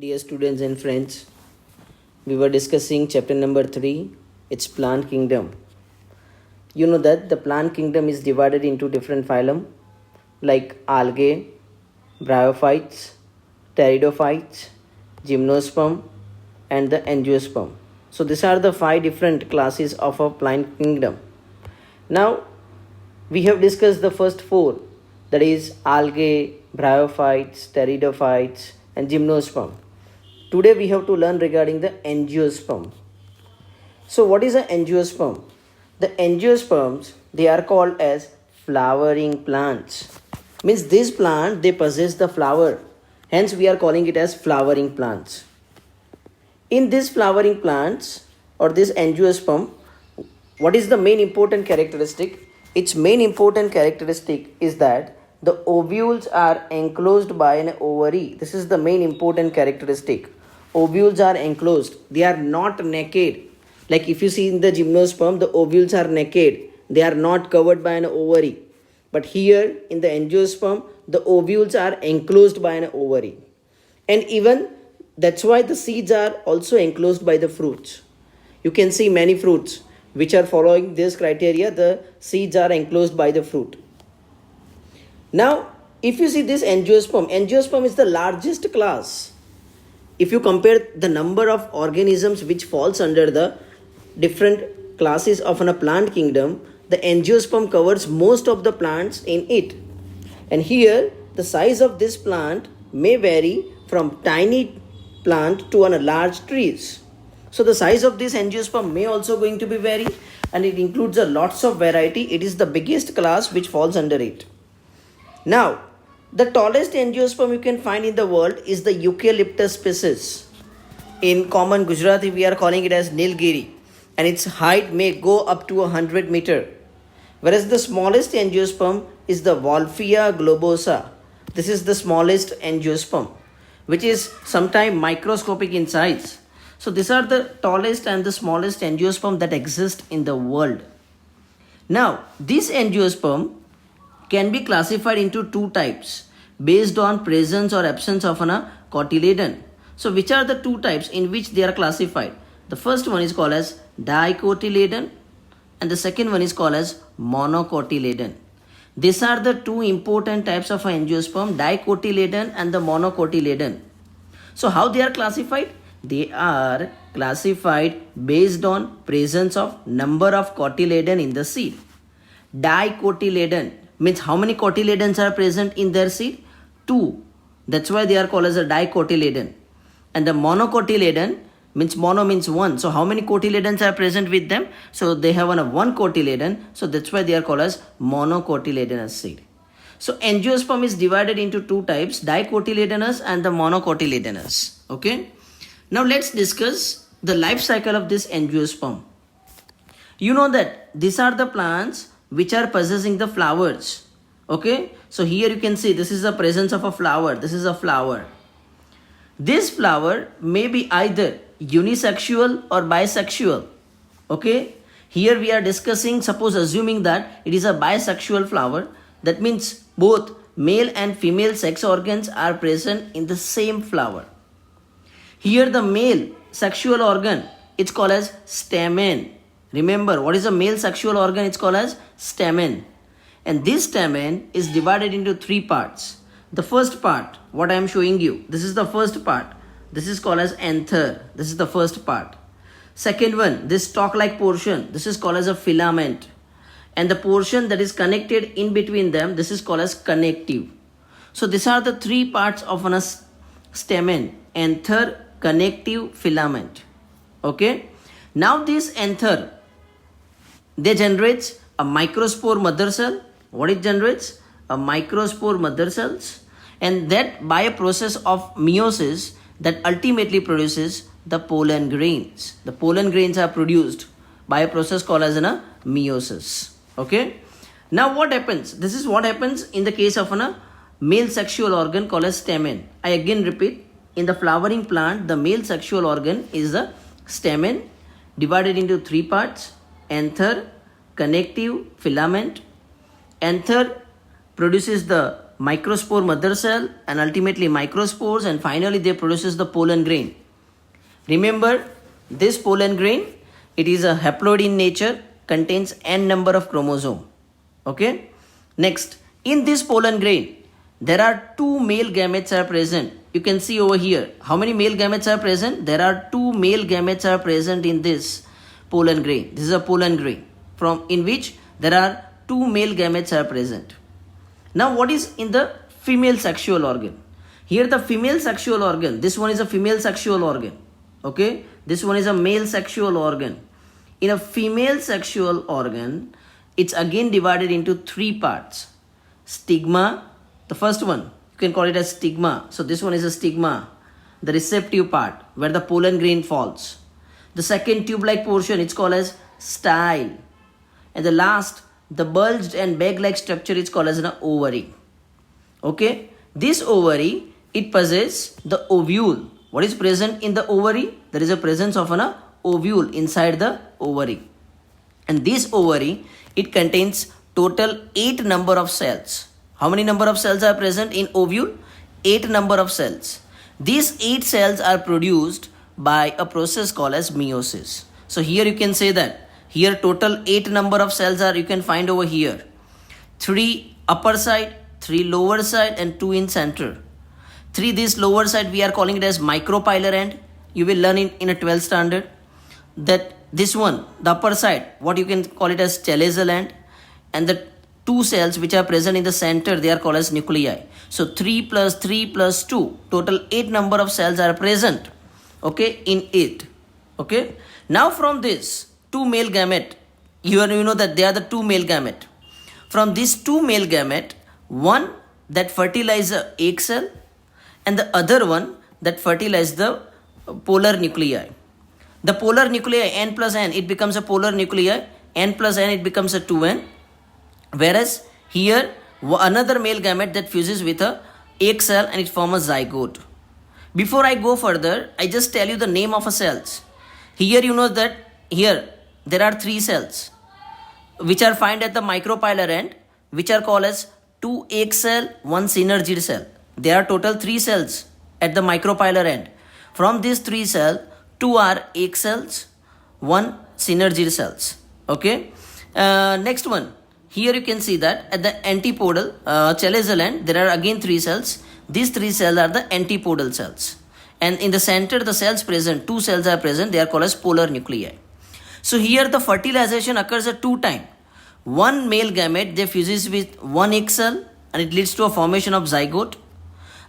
Dear students and friends, we were discussing chapter number 3, it's plant kingdom. You know that the plant kingdom is divided into different phylum like algae, bryophytes, pteridophytes, gymnosperm and the angiosperm. So these are the 5 different classes of a plant kingdom. Now we have discussed the first 4, that is algae, bryophytes, pteridophytes and gymnosperm. Today we have to learn regarding the angiosperm. So what is an angiosperm? The angiosperms, they are called as flowering plants. Means this plant, they possess the flower. Hence we are calling it as flowering plants. In these flowering plants or this angiosperm, what is the main important characteristic? Its main important characteristic is that the ovules are enclosed by an ovary. This is the main important characteristic. Ovules are enclosed. They are not naked. Like if you see in the gymnosperm, the ovules are naked. They are not covered by an ovary. But here in the angiosperm, the ovules are enclosed by an ovary. And even that's why the seeds are also enclosed by the fruits. You can see many fruits which are following this criteria. The seeds are enclosed by the fruit. Now, if you see this angiosperm is the largest class. If you compare the number of organisms which falls under the different classes of a plant kingdom, the angiosperm covers most of the plants in it. And here, the size of this plant may vary from tiny plant to large trees. So the size of this angiosperm may also going to be vary, and it includes a lots of variety. It is the biggest class which falls under it. Now, the tallest angiosperm you can find in the world is the Eucalyptus species. In common Gujarati, we are calling it as Nilgiri, and its height may go up to 100 meter. Whereas the smallest angiosperm is the Wolffia globosa. This is the smallest angiosperm, which is sometimes microscopic in size. So these are the tallest and the smallest angiosperm that exist in the world. Now, this angiosperm can be classified into 2 types based on presence or absence of a cotyledon. So which are the 2 types in which they are classified? The first one is called as dicotyledon and the second one is called as monocotyledon. These are the 2 important types of angiosperm, dicotyledon and the monocotyledon. So how they are classified? They are classified based on presence of number of cotyledon in the seed. Dicotyledon means how many cotyledons are present in their seed? 2. That's why they are called as a dicotyledon. And the monocotyledon means mono means 1. So how many cotyledons are present with them? So they have one cotyledon. So that's why they are called as monocotyledonous seed. So angiosperm is divided into 2 types, dicotyledonous and the monocotyledonous. Okay. Now let's discuss the life cycle of this angiosperm. You know that these are the plants which are possessing the flowers. Okay, so here you can see this is the presence of a flower. This is a flower. This flower may be either unisexual or bisexual. Okay, here we are discussing, suppose assuming that it is a bisexual flower, that means both male and female sex organs are present in the same flower. Here the male sexual organ, it's called as stamen. Remember, what is a male sexual organ? It's called as stamen. And this stamen is divided into 3 parts. The first part, what I am showing you, this is the first part. This is called as anther. This is the first part. Second one, this stalk-like portion, this is called as a filament. And the portion that is connected in between them, this is called as connective. So these are the 3 parts of a stamen: anther, connective, filament. Okay. Now this anther, they generates a microspore mother cell. What it generates? A microspore mother cells, and that by a process of meiosis that ultimately produces the pollen grains. The pollen grains are produced by a process called as meiosis. Okay. Now what happens? This is what happens in the case of a male sexual organ called as stamen. I again repeat, in the flowering plant, the male sexual organ is the stamen, divided into 3 parts: anther, connective, filament. Anther produces the microspore mother cell, and ultimately microspores, and finally they produces the pollen grain. Remember, this pollen grain, it is a haploid in nature, contains n number of chromosome. Okay. Next, in this pollen grain, there are two male gametes are present. You can see over here. How many male gametes are present? There are two male gametes are present in this pollen grain. This is a pollen grain from in which there are two male gametes are present. Now, what is in the female sexual organ? Here the female sexual organ, this one is a female sexual organ. Okay, this one is a male sexual organ. In a female sexual organ, it's again divided into three parts. Stigma, the first one, you can call it as stigma. So this one is a stigma, the receptive part where the pollen grain falls. The second tube-like portion, it's called as style. And the last, the bulged and bag-like structure is called as an ovary. Okay, this ovary, it possesses the ovule. What is present in the ovary? There is a presence of an ovule inside the ovary. And this ovary, it contains total 8 number of cells. How many number of cells are present in ovule? 8 number of cells. These 8 cells are produced by a process called as meiosis. So here you can say that here total 8 number of cells are you can find over here. 3 upper side, 3 lower side, and 2 in center. 3 this lower side we are calling it as micropylar end. You will learn in a 12th standard that this one, the upper side, what you can call it as chalazal end, and the 2 cells which are present in the center, they are called as nuclei. So 3 plus 3 plus 2, total 8 number of cells are present, okay, in it. Okay, now from this 2 male gamete, you know that they are the 2 male gamete. From these 2 male gamete, one that fertilize the egg cell and the other one that fertilize the polar nuclei. The polar nuclei n plus n, it becomes a polar nuclei, n plus n, it becomes a 2n. Whereas here another male gamete that fuses with a egg cell and it forms a zygote. Before I go further, I just tell you the name of a cells. Here you know that here there are 3 cells which are found at the micropylar end, which are called as 2 egg cell, 1 synergid cell. There are total 3 cells at the micropylar end. From these 3 cells, 2 are egg cells, 1 synergid cells. Okay. Next one. Here you can see that at the antipodal chalazal end, there are again 3 cells. These 3 cells are the antipodal cells. And in the center, the cells present, 2 cells are present, they are called as polar nuclei. So here the fertilization occurs at 2 times. One male gamete, they fuses with 1 egg cell and it leads to a formation of zygote.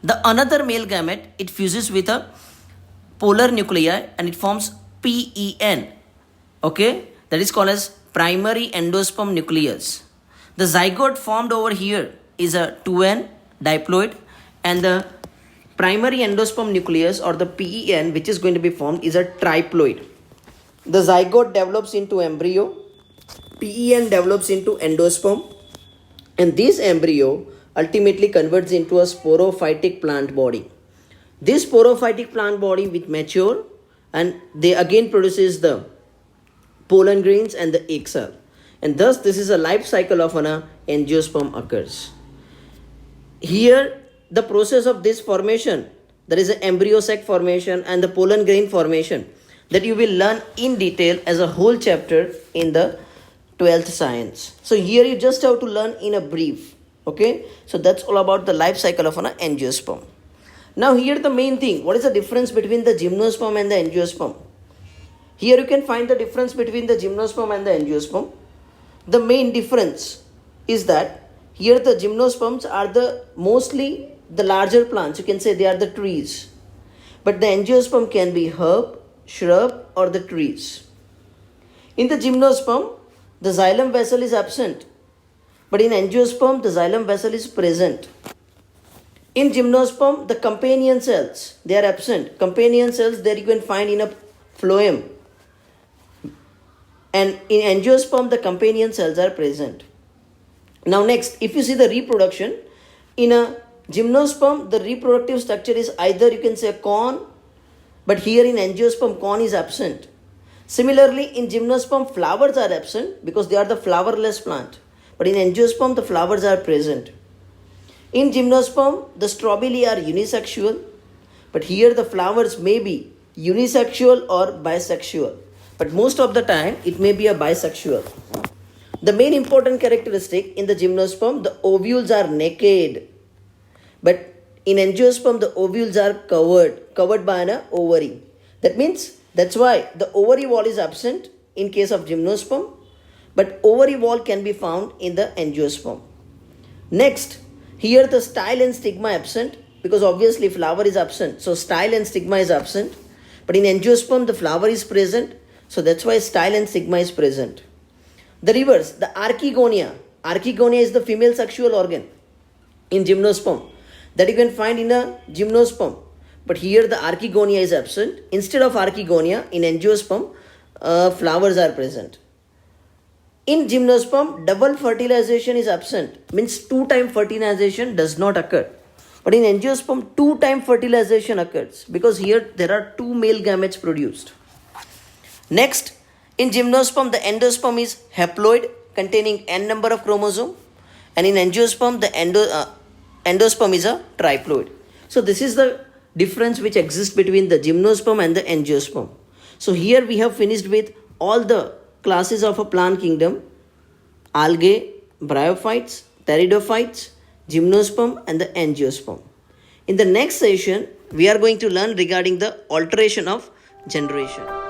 The another male gamete, it fuses with a polar nuclei and it forms PEN. Okay, that is called as primary endosperm nucleus. The zygote formed over here is a 2N diploid, and the primary endosperm nucleus or the PEN which is going to be formed is a triploid. The zygote develops into embryo, PEN develops into endosperm, and this embryo ultimately converts into a sporophytic plant body. This sporophytic plant body will mature and they again produces the pollen grains and the egg cell. And thus this is a life cycle of an angiosperm occurs. Here the process of this formation, there is an embryo sac formation and the pollen grain formation that you will learn in detail as a whole chapter in the 12th science. So here you just have to learn in a brief. Okay, so that's all about the life cycle of an angiosperm. Now here the main thing, what is the difference between the gymnosperm and the angiosperm? Here you can find the difference between the gymnosperm and the angiosperm. The main difference is that here the gymnosperms are the mostly the larger plants, you can say they are the trees. But the angiosperm can be herb, shrub or the trees. In the gymnosperm, the xylem vessel is absent. But in angiosperm, the xylem vessel is present. In gymnosperm, the companion cells, they are absent. Companion cells there you can find in a phloem. And in angiosperm, the companion cells are present. Now next, if you see the reproduction, in a gymnosperm, the reproductive structure is either you can say a corn, but here in angiosperm, corn is absent. Similarly, in gymnosperm, flowers are absent because they are the flowerless plant. But in angiosperm, the flowers are present. In gymnosperm, the strobili are unisexual, but here the flowers may be unisexual or bisexual. But most of the time, it may be a bisexual. The main important characteristic in the gymnosperm, the ovules are naked. But in angiosperm, the ovules are covered by an ovary. That means that's why the ovary wall is absent in case of gymnosperm, but ovary wall can be found in the angiosperm. Next, here the style and stigma absent because obviously flower is absent, so style and stigma is absent. But in angiosperm, the flower is present, so that's why style and stigma is present. The reverse, the archegonia. Archegonia is the female sexual organ in gymnosperm that you can find in a gymnosperm. But here the archegonia is absent. Instead of archegonia, in angiosperm, flowers are present. In gymnosperm, double fertilization is absent. Means 2-time fertilization does not occur. But in angiosperm, 2-time fertilization occurs because here there are 2 male gametes produced. Next, in gymnosperm, the endosperm is haploid containing n number of chromosomes, and in angiosperm, the endosperm is a triploid. So this is the difference which exists between the gymnosperm and the angiosperm. So here we have finished with all the classes of a plant kingdom: algae, bryophytes, pteridophytes, gymnosperm and the angiosperm. In the next session, we are going to learn regarding the alteration of generation.